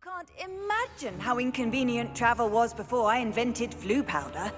Can't imagine how inconvenient travel was before I invented flu powder.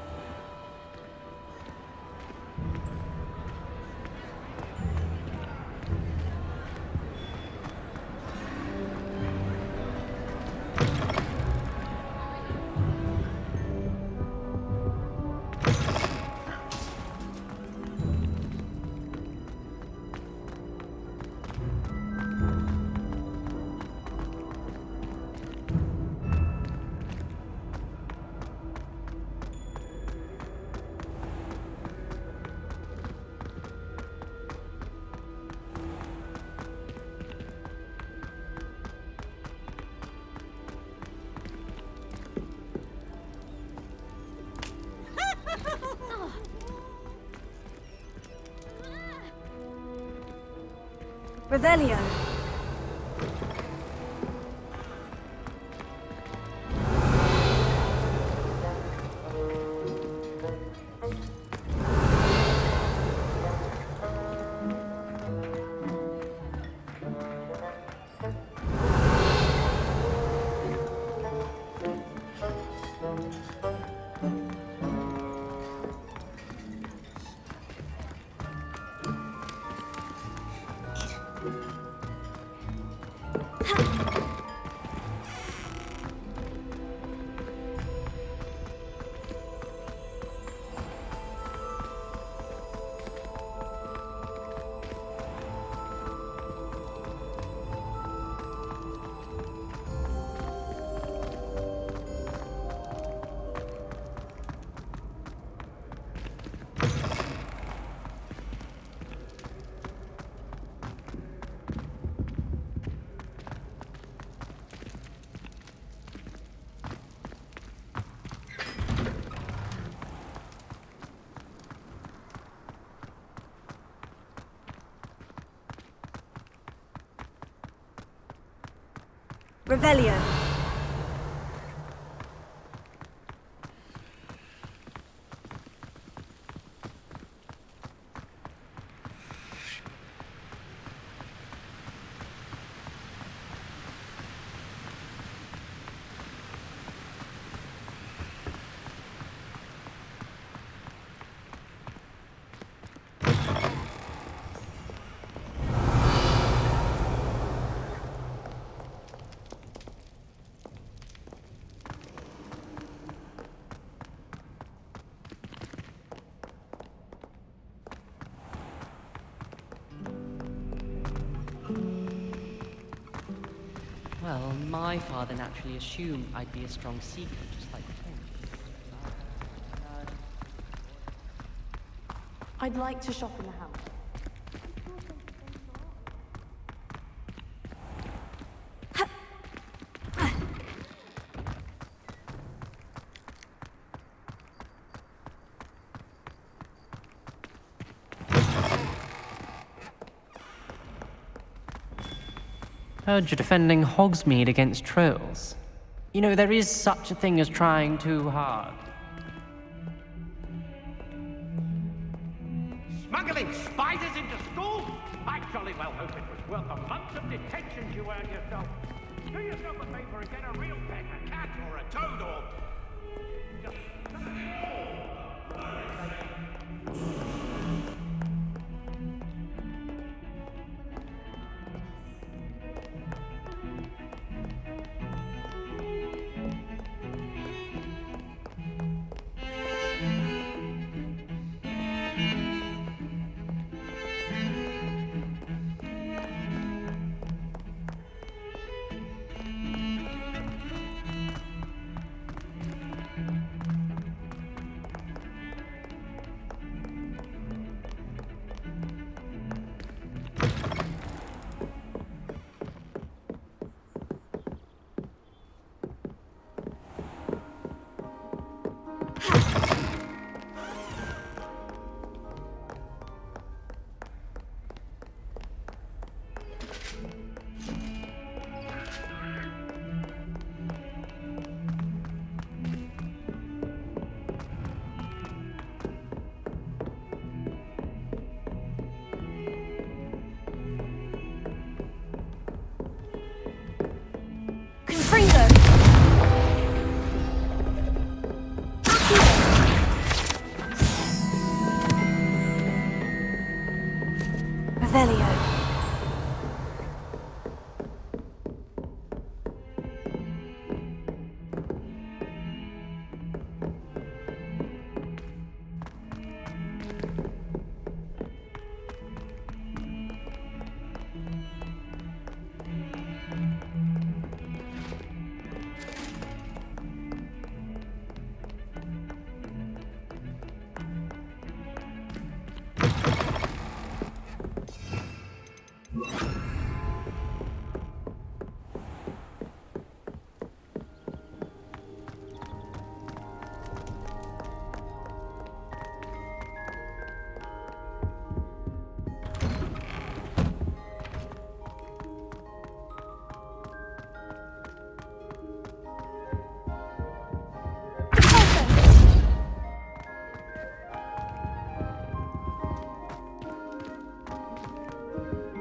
Revelio. Revelio. Well, my father naturally assumed I'd be a strong seeker, just like him. I'd like to shop in the house. Heard you're defending Hogsmeade against trolls. You know, there is such a thing as trying too hard. Smuggling spiders into school? I jolly well hope it was worth the months of detention you earned yourself. Do yourself a favor and get a real pet, a cat or a toad or... just...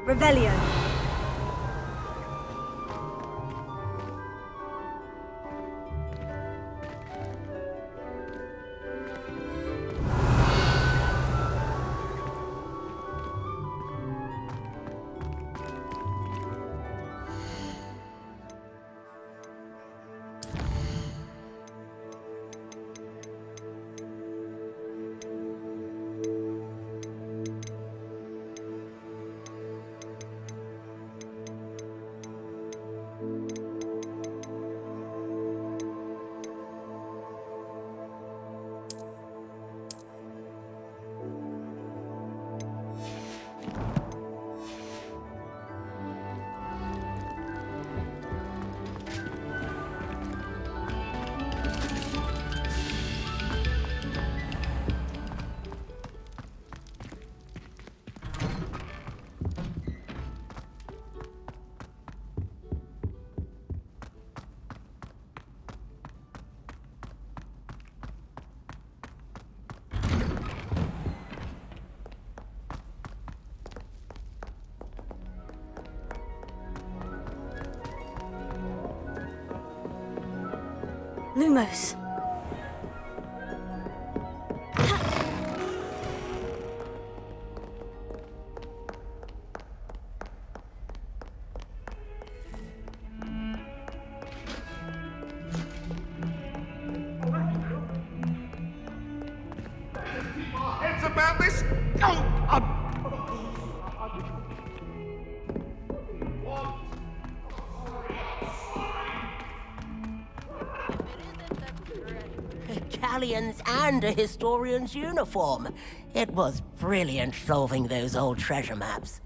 Revelio. Lumos. Heads about this. Oh, Italians and a historian's uniform. It was brilliant solving those old treasure maps.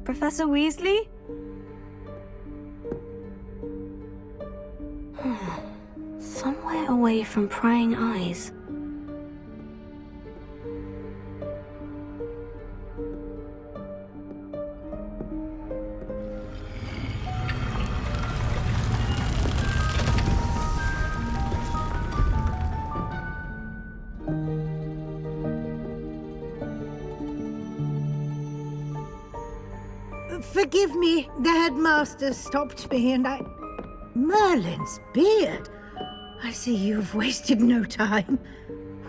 Professor Weasley? Somewhere away from prying eyes. Forgive me, the headmaster stopped me and I... Merlin's beard! I see you've wasted no time.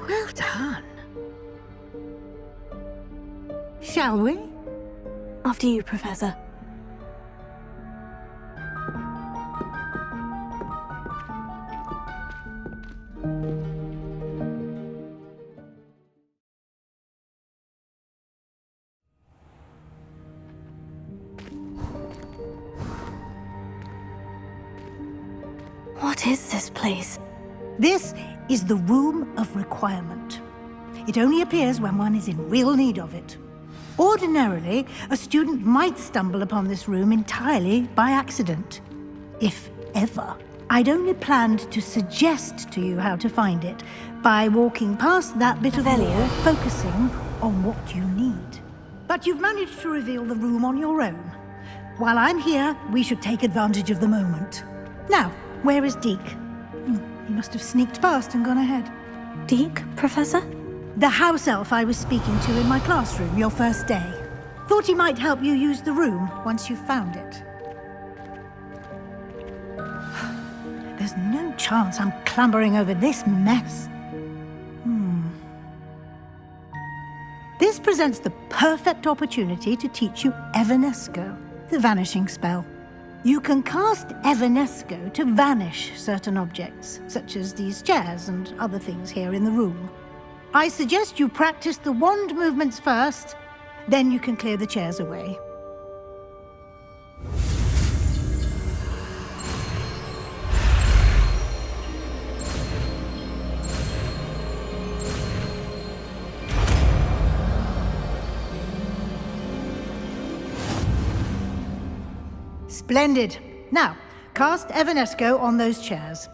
Well done. Shall we? After you, Professor. What is this place? This is the Room of Requirement. It only appears when one is in real need of it. Ordinarily, a student might stumble upon this room entirely by accident. If ever. I'd only planned to suggest to you how to find it by walking past that bit of wall, focusing on what you need. But you've managed to reveal the room on your own. While I'm here, we should take advantage of the moment. Now, where is Deke? He must have sneaked past and gone ahead. Deke, Professor? The house elf I was speaking to in my classroom your first day. Thought he might help you use the room once you found it. There's no chance I'm clambering over this mess. This presents the perfect opportunity to teach you Evanesco, the vanishing spell. You can cast Evanesco to vanish certain objects, such as these chairs and other things here in the room. I suggest you practice the wand movements first, then you can clear the chairs away. Splendid. Now, cast Evanesco on those chairs.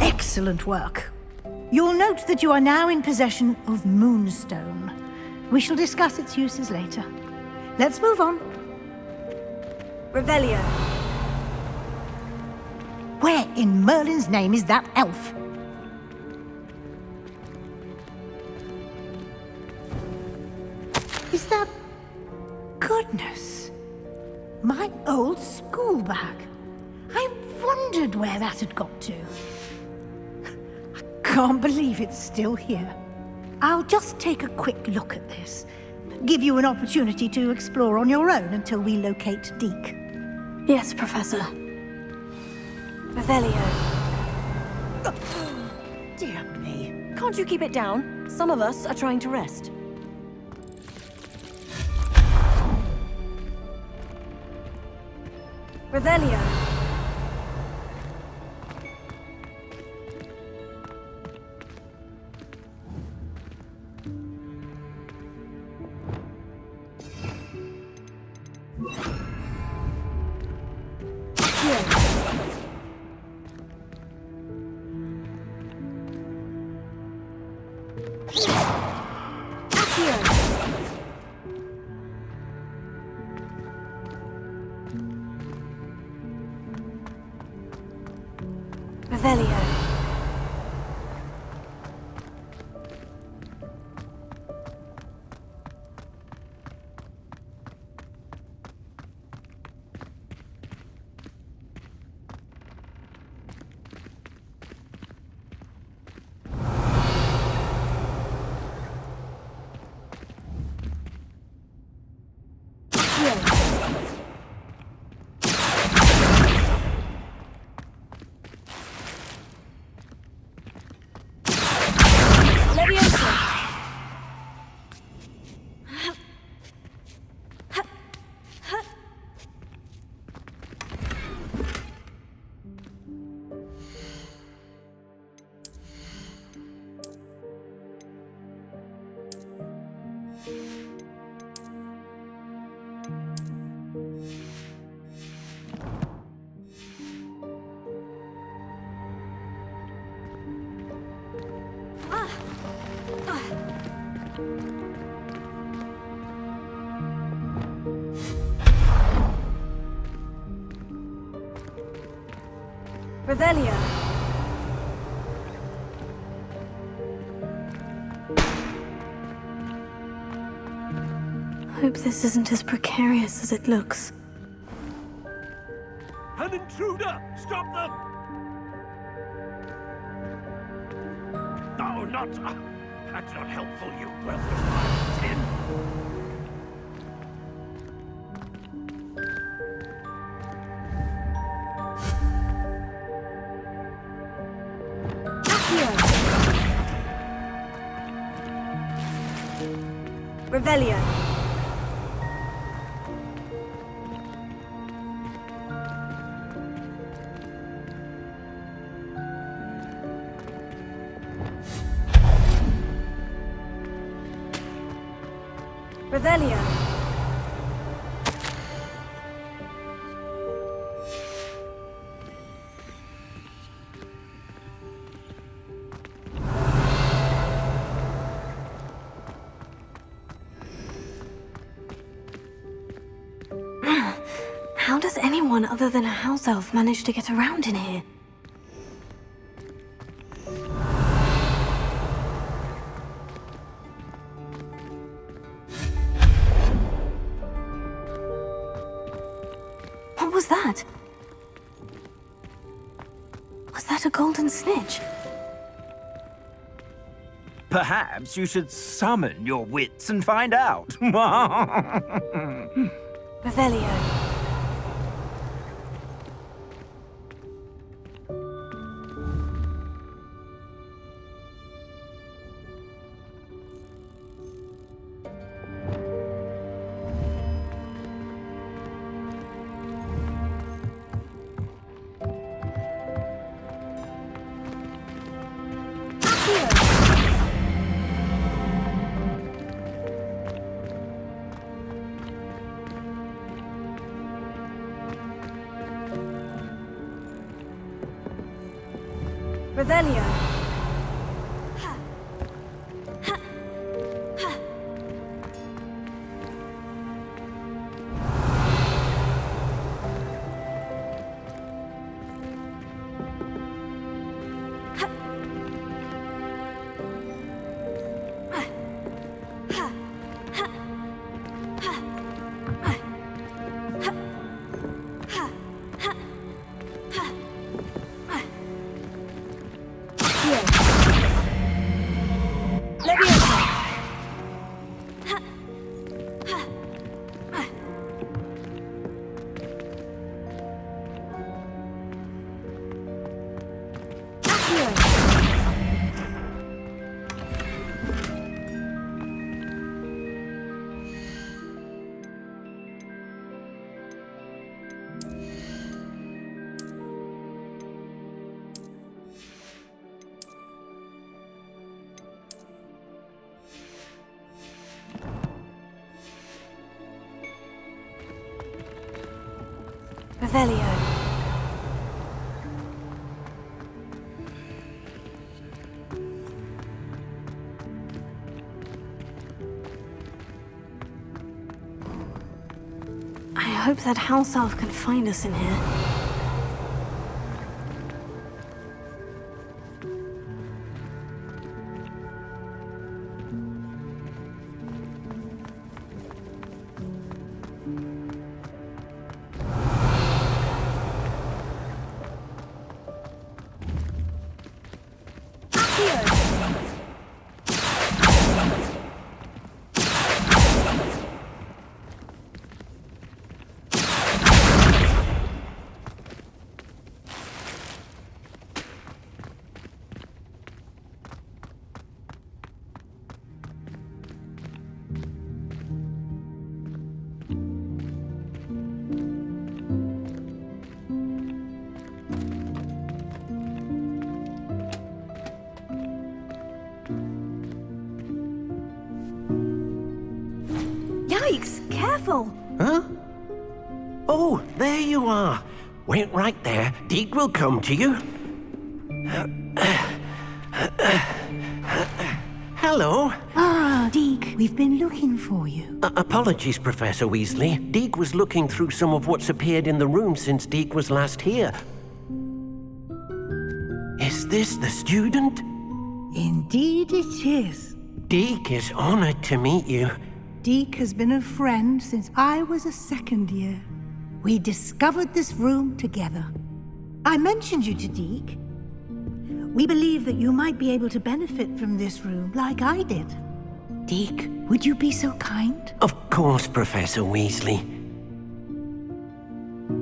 Excellent work. You'll note that you are now in possession of Moonstone. We shall discuss its uses later. Let's move on. Revelio. Where in Merlin's name is that elf? Is that... Goodness. My old school bag. I wondered where that had got to. I can't believe it's still here. I'll just take a quick look at this. Give you an opportunity to explore on your own until we locate Deke. Yes, Professor. Revelio. Dear me. Can't you keep it down? Some of us are trying to rest. Revelio. Revelio. Revelio. Hope this isn't as precarious as it looks. An intruder! Stop them! No, not... that's not helpful, you worthless tin. Revelio. Revelio. How does anyone other than a house elf manage to get around in here? What was that? Was that a golden snitch? Perhaps you should summon your wits and find out. Revelio. Revelio. Revelio. I hope that house elf can find us in here. Yikes! Careful! Huh? Oh, there you are. Wait right there. Deke will come to you. Hello. Ah, Deke, we've been looking for you. Apologies, Professor Weasley. Deke was looking through some of what's appeared in the room since Deke was last here. Is this the student? Indeed it is. Deke is honored to meet you. Deke has been a friend since I was a second year. We discovered this room together. I mentioned you to Deke. We believe that you might be able to benefit from this room like I did. Deke, would you be so kind? Of course, Professor Weasley.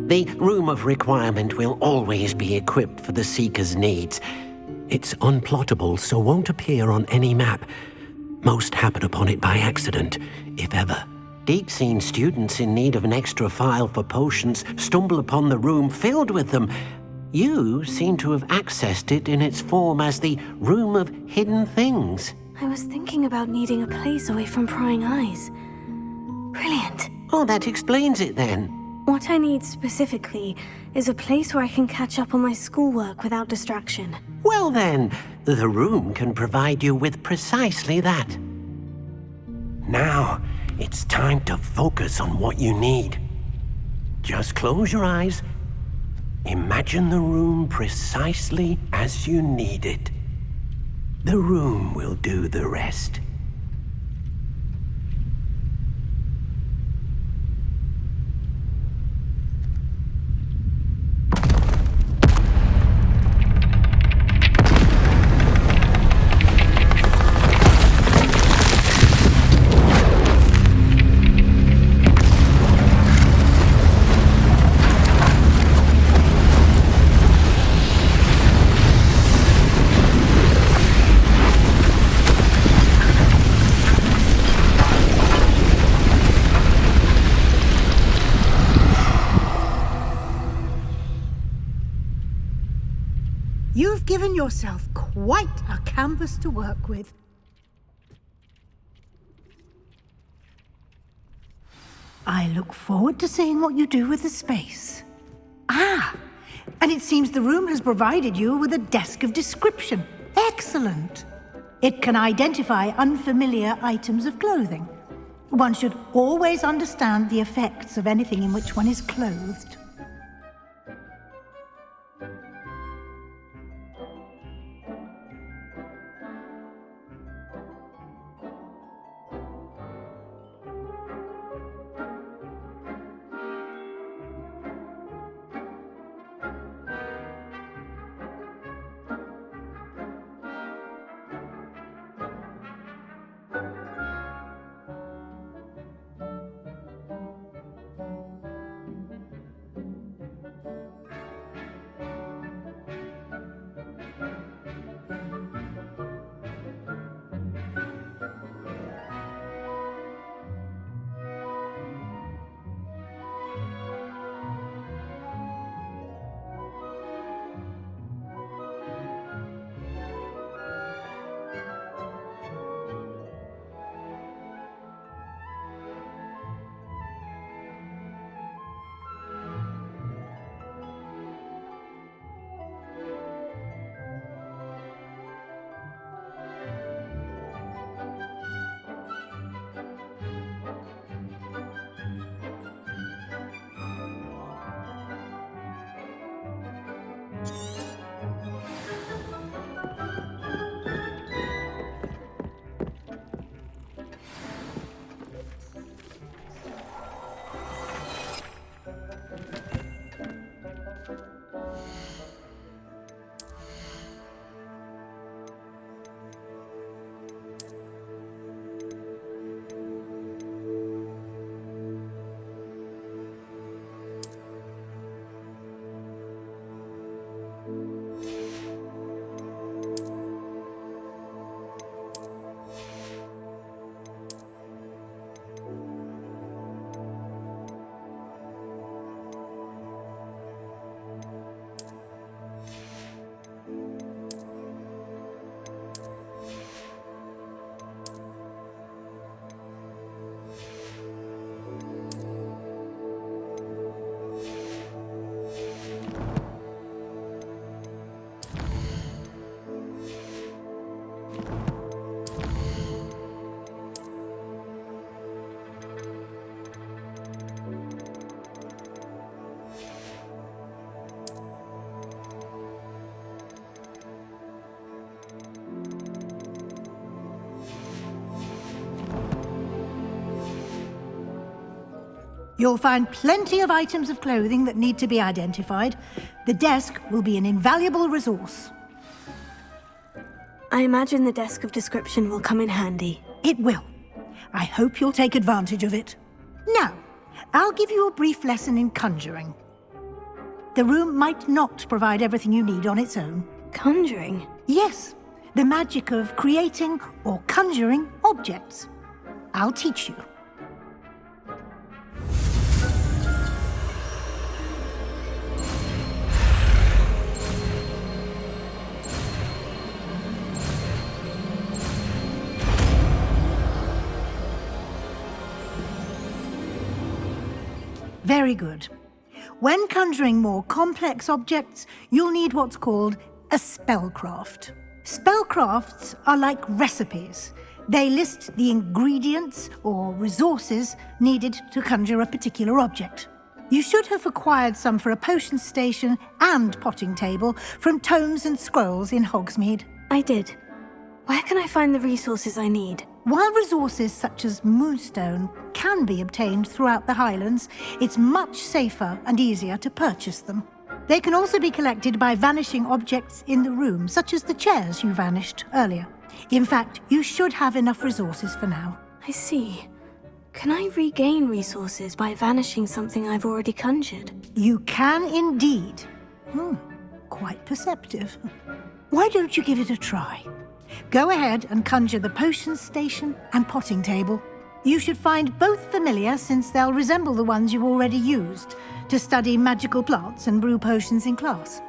The Room of Requirement will always be equipped for the Seeker's needs. It's unplottable, so won't appear on any map. Most happen upon it by accident, if ever. Deke's seen students in need of an extra file for potions stumble upon the room filled with them. You seem to have accessed it in its form as the Room of Hidden Things. I was thinking about needing a place away from prying eyes. Oh, that explains it then. What I need specifically is a place where I can catch up on my schoolwork without distraction. Well then, the room can provide you with precisely that. Now, it's time to focus on what you need. Just close your eyes. Imagine the room precisely as you need it. The room will do the rest. You've given yourself quite a canvas to work with. I look forward to seeing what you do with the space. Ah, and it seems the room has provided you with a desk of description. Excellent. It can identify unfamiliar items of clothing. One should always understand the effects of anything in which one is clothed. You'll find plenty of items of clothing that need to be identified. The desk will be an invaluable resource. I imagine the desk of description will come in handy. It will. I hope you'll take advantage of it. Now, I'll give you a brief lesson in conjuring. The room might not provide everything you need on its own. Conjuring? Yes, the magic of creating or conjuring objects. I'll teach you. Very good. When conjuring more complex objects, you'll need what's called a spellcraft. Spellcrafts are like recipes. They list the ingredients or resources needed to conjure a particular object. You should have acquired some for a potion station and potting table from tomes and scrolls in Hogsmeade. I did. Where can I find the resources I need? While resources such as moonstone can be obtained throughout the Highlands, it's much safer and easier to purchase them. They can also be collected by vanishing objects in the room, such as the chairs you vanished earlier. In fact, you should have enough resources for now. I see. Can I regain resources by vanishing something I've already conjured? You can indeed. Quite perceptive. Why don't you give it a try? Go ahead and conjure the potion station and potting table. You should find both familiar, since they'll resemble the ones you've already used to study magical plants and brew potions in class.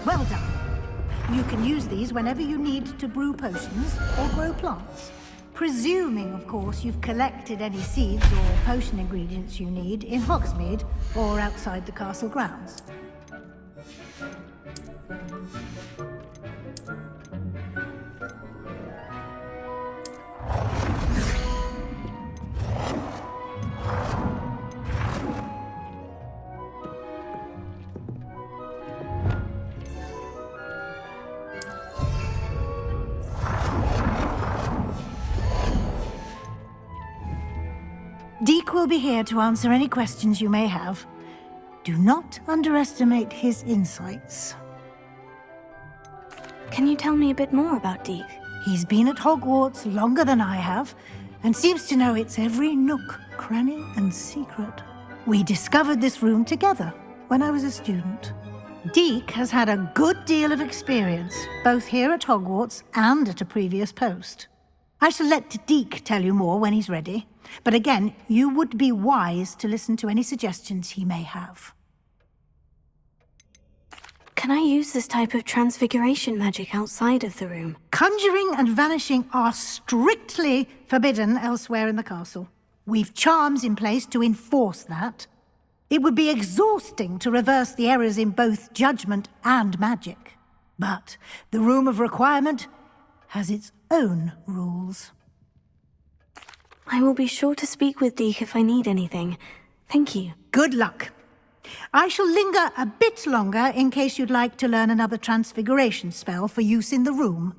Well done. You can use these whenever you need to brew potions or grow plants. Presuming, of course, you've collected any seeds or potion ingredients you need in Hogsmeade or outside the castle grounds. Deek will be here to answer any questions you may have. Do not underestimate his insights. Can you tell me a bit more about Deek? He's been at Hogwarts longer than I have, and seems to know its every nook, cranny, and secret. We discovered this room together when I was a student. Deek has had a good deal of experience, both here at Hogwarts and at a previous post. I shall let Deke tell you more when he's ready. But again, you would be wise to listen to any suggestions he may have. Can I use this type of transfiguration magic outside of the room? Conjuring and vanishing are strictly forbidden elsewhere in the castle. We've charms in place to enforce that. It would be exhausting to reverse the errors in both judgment and magic. But the Room of Requirement has its own rules. I will be sure to speak with Deke if I need anything. Thank you. Good luck. I shall linger a bit longer in case you'd like to learn another transfiguration spell for use in the room.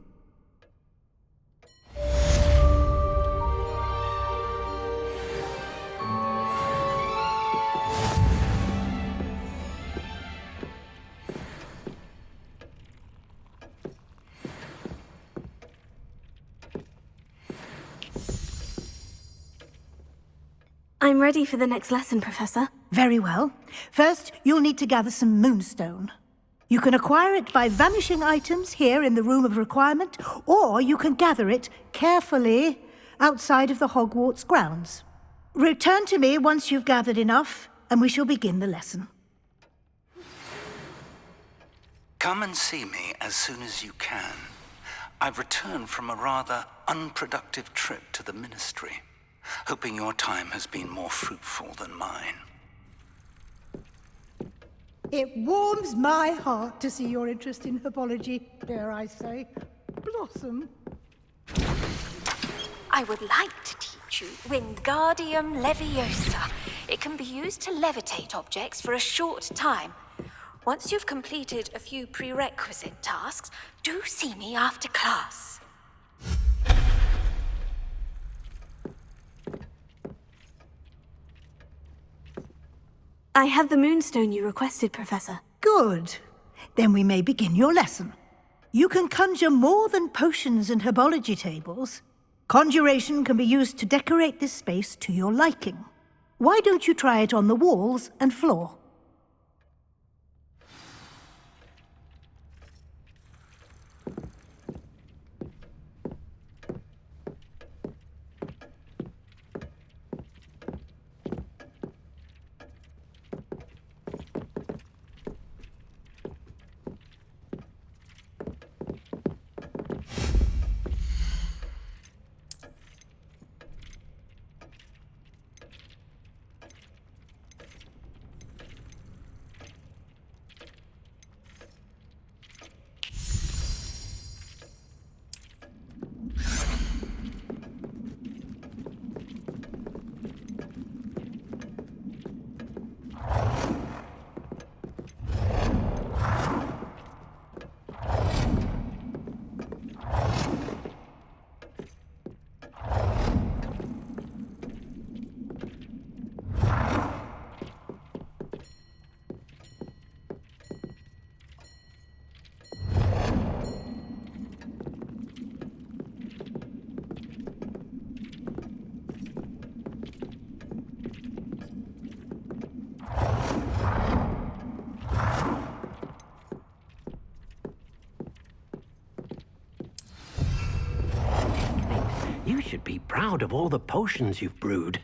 I'm ready for the next lesson, Professor. Very well. First, you'll need to gather some moonstone. You can acquire it by vanishing items here in the Room of Requirement, or you can gather it carefully outside of the Hogwarts grounds. Return to me once you've gathered enough, and we shall begin the lesson. Come and see me as soon as you can. I've returned from a rather unproductive trip to the Ministry, hoping your time has been more fruitful than mine. It warms my heart to see your interest in herbology, dare I say, blossom. I would like to teach you Wingardium Leviosa. It can be used to levitate objects for a short time. Once you've completed a few prerequisite tasks, do see me after class. I have the moonstone you requested, Professor. Good. Then we may begin your lesson. You can conjure more than potions and herbology tables. Conjuration can be used to decorate this space to your liking. Why don't you try it on the walls and floor? You should be proud of all the potions you've brewed.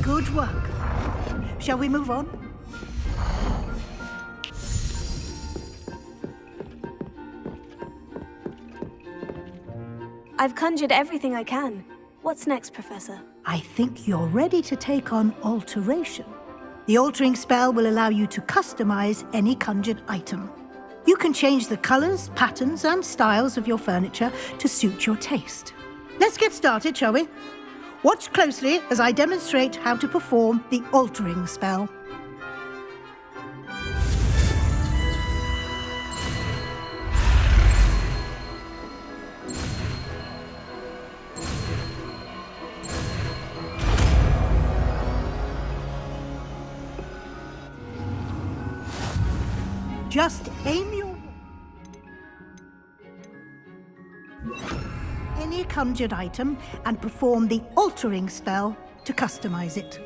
Good work. Shall we move on? I've conjured everything I can. What's next, Professor? I think you're ready to take on alteration. The altering spell will allow you to customize any conjured item. You can change the colors, patterns, and styles of your furniture to suit your taste. Let's get started, shall we? Watch closely as I demonstrate how to perform the altering spell. Just aim your any conjured item and perform the altering spell to customize it.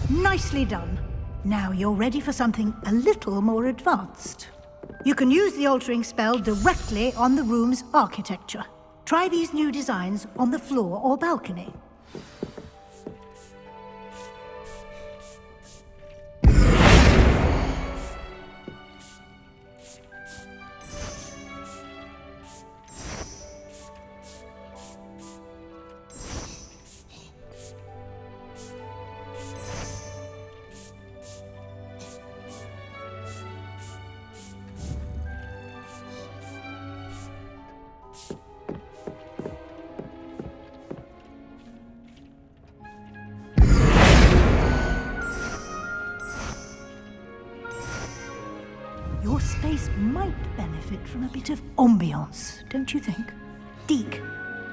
Nicely done. Now you're ready for something a little more advanced. You can use the altering spell directly on the room's architecture. Try these new designs on the floor or balcony. Your space might benefit from a bit of ambiance, don't you think? Deke,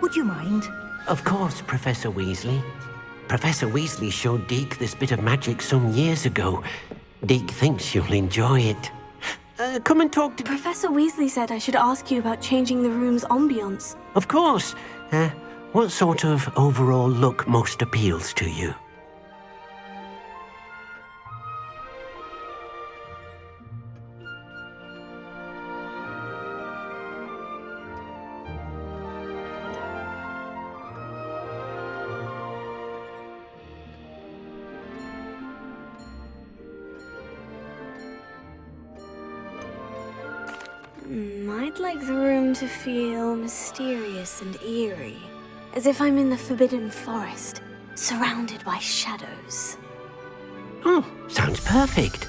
would you mind? Of course, Professor Weasley. Professor Weasley showed Deke this bit of magic some years ago. Deke thinks you'll enjoy it. Come and talk to... Professor Weasley said I should ask you about changing the room's ambiance. Of course. What sort of overall look most appeals to you? I'd like the room to feel mysterious and eerie, as if I'm in the Forbidden Forest, surrounded by shadows. Oh, sounds perfect.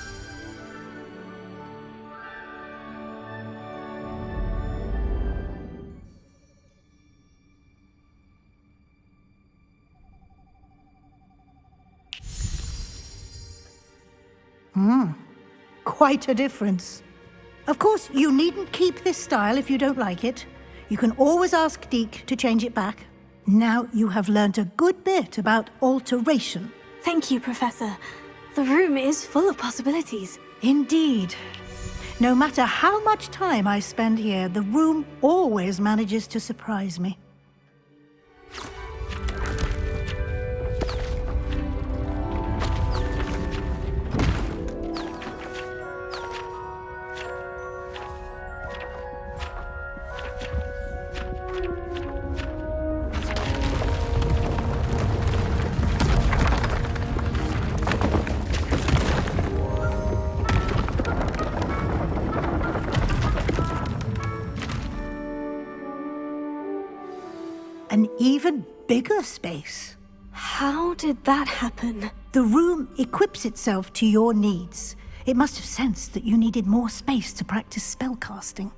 Quite a difference. Of course, you needn't keep this style if you don't like it. You can always ask Deke to change it back. Now you have learnt a good bit about alteration. Thank you, Professor. The room is full of possibilities. Indeed. No matter how much time I spend here, the room always manages to surprise me. An even bigger space. How did that happen? The room equips itself to your needs. It must have sensed that you needed more space to practice spellcasting.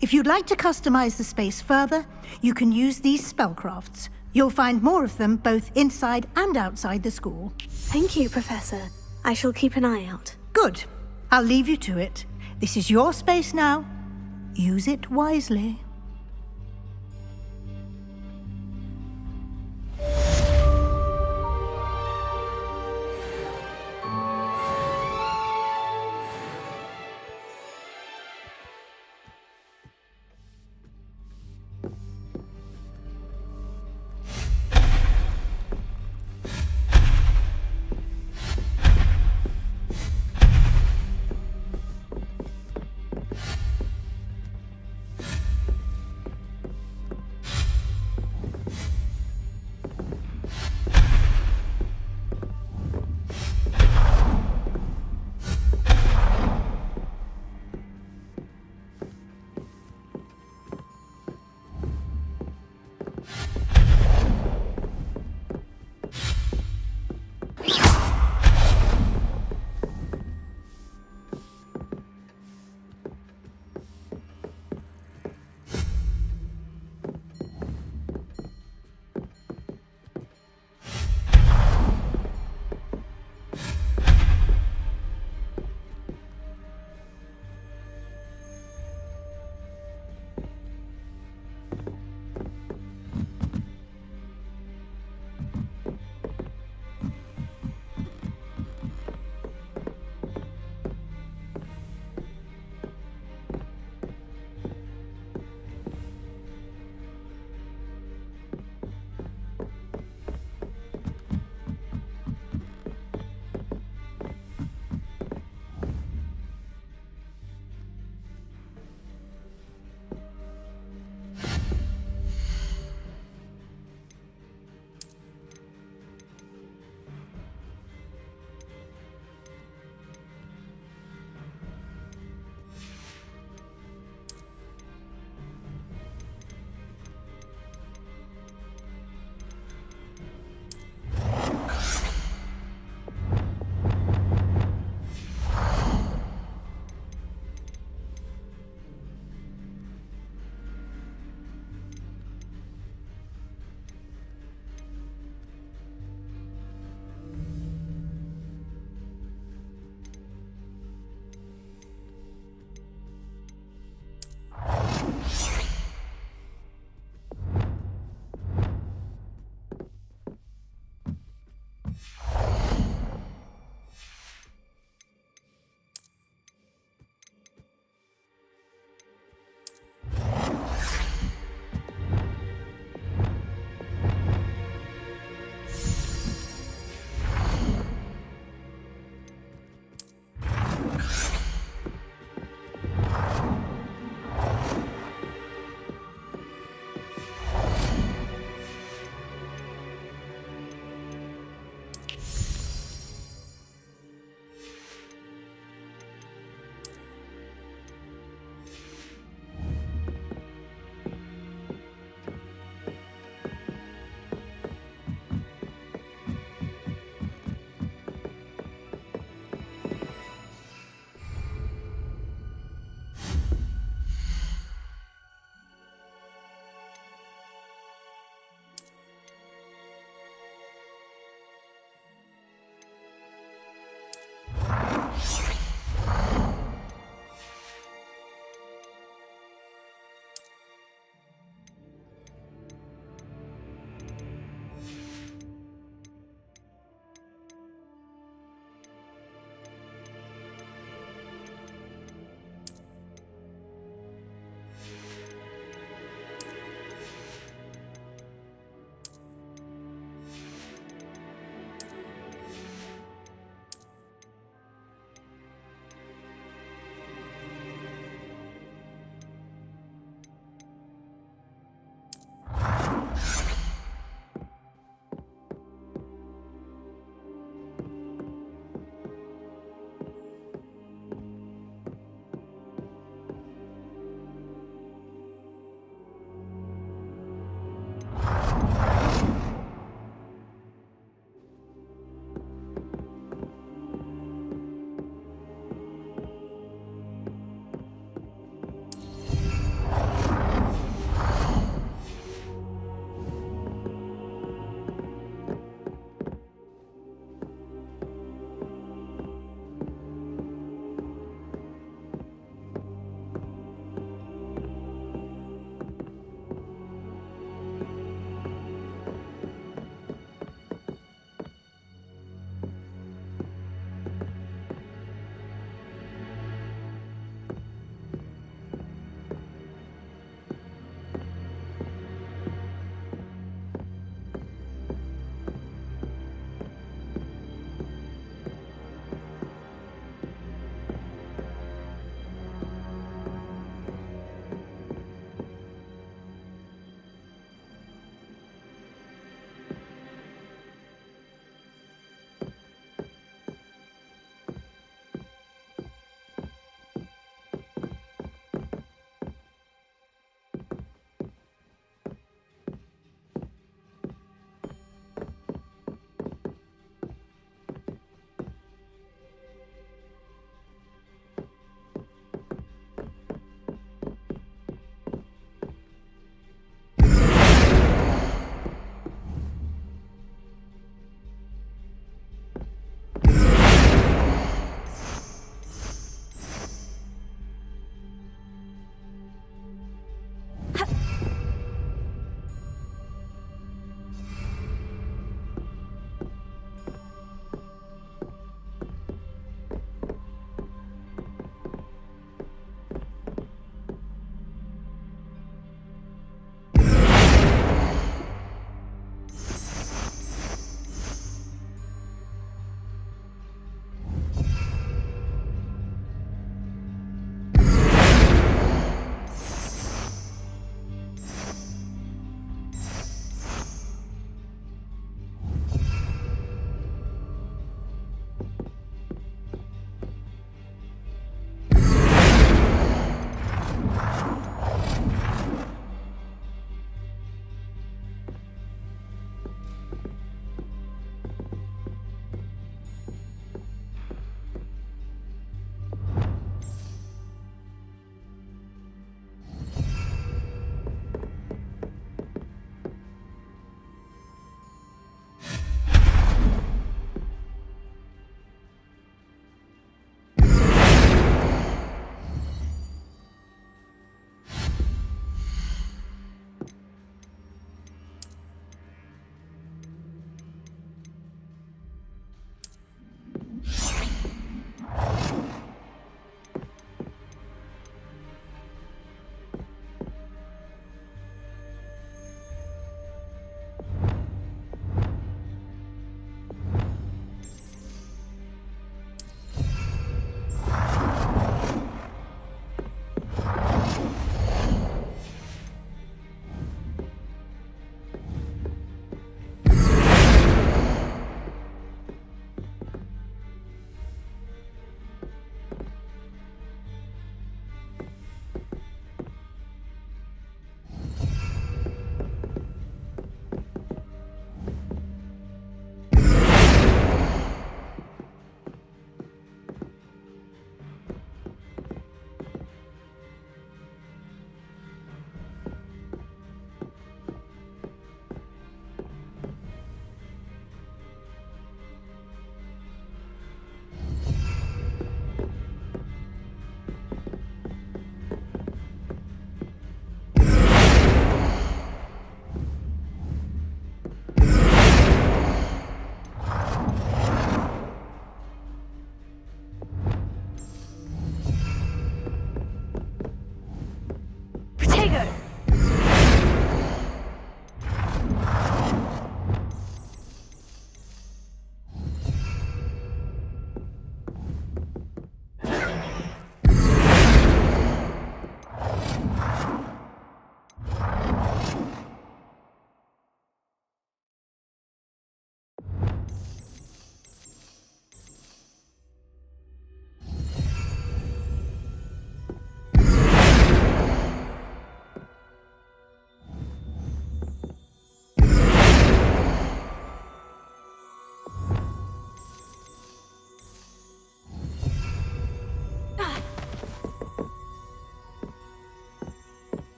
If you'd like to customize the space further, you can use these spellcrafts. You'll find more of them both inside and outside the school. Thank you, Professor. I shall keep an eye out. Good. I'll leave you to it. This is your space now. Use it wisely.